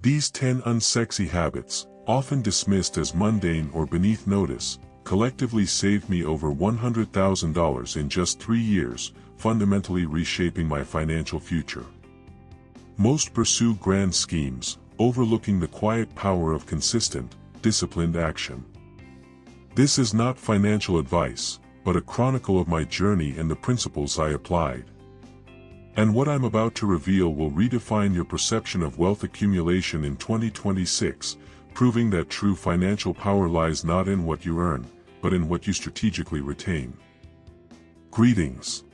These 10 unsexy habits, often dismissed as mundane or beneath notice, collectively saved me over $100,000 in just 3 years, fundamentally reshaping my financial future. Most pursue grand schemes, overlooking the quiet power of consistent, disciplined action. This is not financial advice, but a chronicle of my journey and the principles I applied. And what I'm about to reveal will redefine your perception of wealth accumulation in 2026, proving that true financial power lies not in what you earn, but in what you strategically retain. Greetings.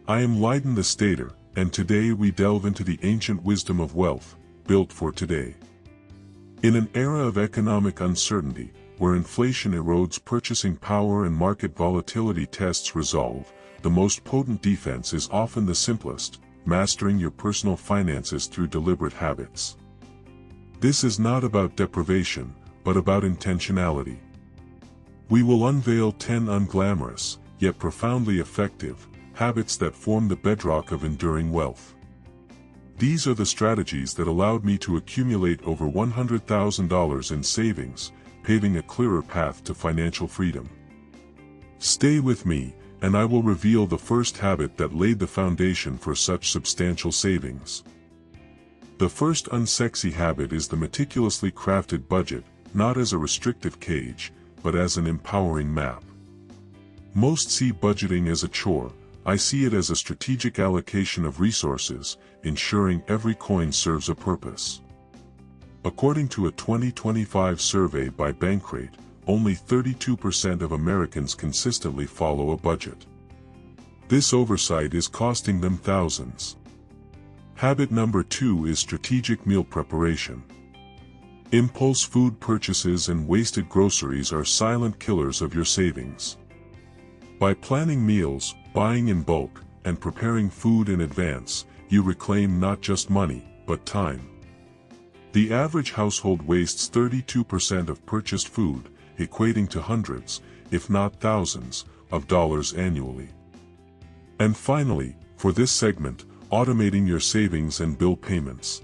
I am Lydon the Stater, and today we delve into the ancient wisdom of wealth, built for today. In an era of economic uncertainty, where inflation erodes purchasing power and market volatility tests resolve, the most potent defense is often the simplest: mastering your personal finances through deliberate habits. This is not about deprivation, but about intentionality. We will unveil 10 unglamorous, yet profoundly effective, habits that form the bedrock of enduring wealth. These are the strategies that allowed me to accumulate over $100,000 in savings, paving a clearer path to financial freedom. Stay with me, and I will reveal the first habit that laid the foundation for such substantial savings. The first unsexy habit is the meticulously crafted budget, not as a restrictive cage, but as an empowering map. Most see budgeting as a chore. I see it as a strategic allocation of resources, ensuring every coin serves a purpose. According to a 2025 survey by Bankrate, only 32% of Americans consistently follow a budget. This oversight is costing them thousands. Habit number 2 is strategic meal preparation. Impulse food purchases and wasted groceries are silent killers of your savings. By planning meals, buying in bulk, and preparing food in advance, you reclaim not just money, but time. The average household wastes 32% of purchased food, equating to hundreds, if not thousands, of dollars annually. And finally, for this segment, automating your savings and bill payments.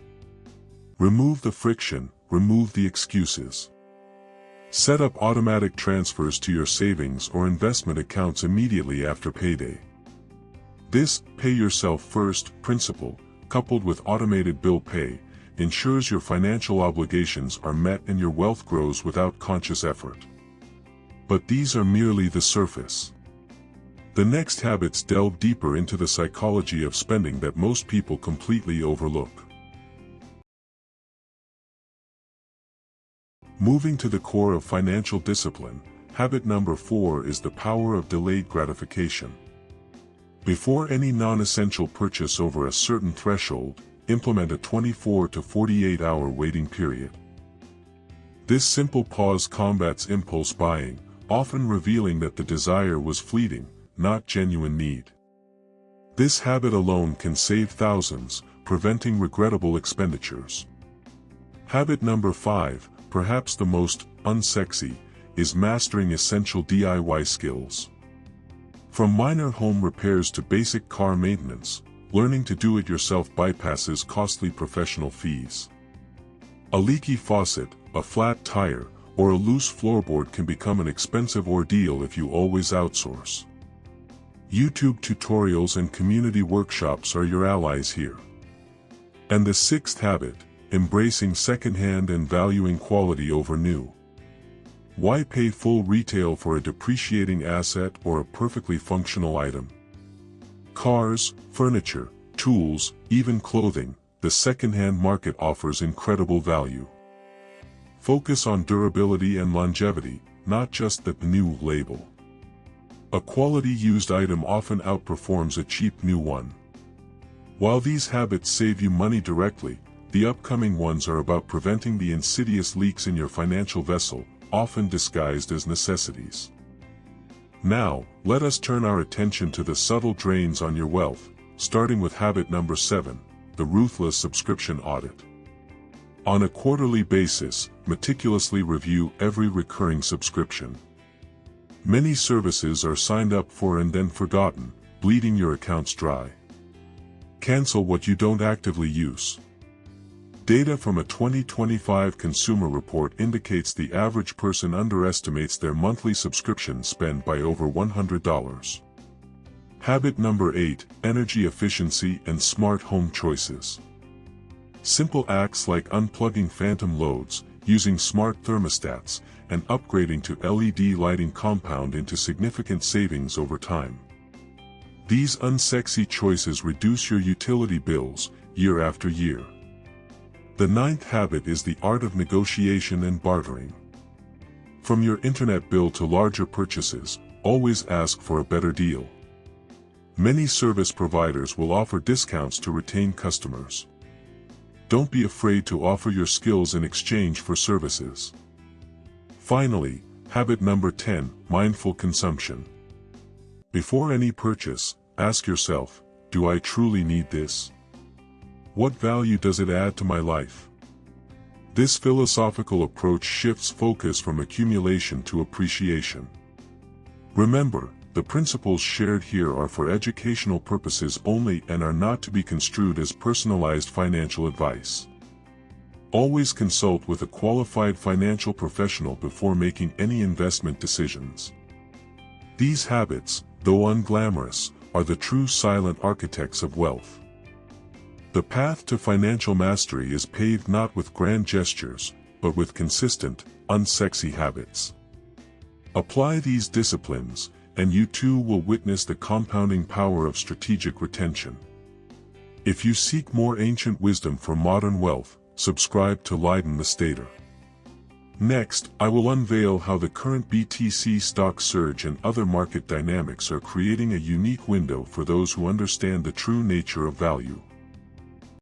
Remove the friction, remove the excuses. Set up automatic transfers to your savings or investment accounts immediately after payday. This pay yourself first principle, coupled with automated bill pay, ensures your financial obligations are met and your wealth grows without conscious effort. But these are merely the surface. The next habits delve deeper into the psychology of spending that most people completely overlook. Moving to the core of financial discipline, habit number 4 is the power of delayed gratification. Before any non-essential purchase over a certain threshold, implement a 24 to 48 hour waiting period. This simple pause combats impulse buying, often revealing that the desire was fleeting, not genuine need. This habit alone can save thousands, preventing regrettable expenditures. Habit number 5, perhaps the most unsexy, is mastering essential DIY skills. From minor home repairs to basic car maintenance, learning to do it yourself bypasses costly professional fees. A leaky faucet, a flat tire, or a loose floorboard can become an expensive ordeal if you always outsource. YouTube tutorials and community workshops are your allies here. And the 6th habit, embracing secondhand and valuing quality over new. Why pay full retail for a depreciating asset or a perfectly functional item? Cars, furniture, tools, even clothing, the secondhand market offers incredible value. Focus on durability and longevity, not just the new label. A quality used item often outperforms a cheap new one. While these habits save you money directly, the upcoming ones are about preventing the insidious leaks in your financial vessel, often disguised as necessities. Now, let us turn our attention to the subtle drains on your wealth, starting with habit number 7, the ruthless subscription audit. On a quarterly basis, meticulously review every recurring subscription. Many services are signed up for and then forgotten, bleeding your accounts dry. Cancel what you don't actively use. Data from a 2025 consumer report indicates the average person underestimates their monthly subscription spend by over $100. Habit number 8, energy efficiency and smart home choices. Simple acts like unplugging phantom loads, using smart thermostats, and upgrading to LED lighting compound into significant savings over time. These unsexy choices reduce your utility bills year after year. The 9th habit is the art of negotiation and bartering. From your internet bill to larger purchases, always ask for a better deal. Many service providers will offer discounts to retain customers. Don't be afraid to offer your skills in exchange for services. Finally, habit number 10, mindful consumption. Before any purchase, ask yourself, do I truly need this? What value does it add to my life? This philosophical approach shifts focus from accumulation to appreciation. Remember, the principles shared here are for educational purposes only and are not to be construed as personalized financial advice. Always consult with a qualified financial professional before making any investment decisions. These habits, though unglamorous, are the true silent architects of wealth. The path to financial mastery is paved not with grand gestures, but with consistent, unsexy habits. Apply these disciplines, and you too will witness the compounding power of strategic retention. If you seek more ancient wisdom for modern wealth, subscribe to Lydon the Stater. Next, I will unveil how the current BTC stock surge and other market dynamics are creating a unique window for those who understand the true nature of value.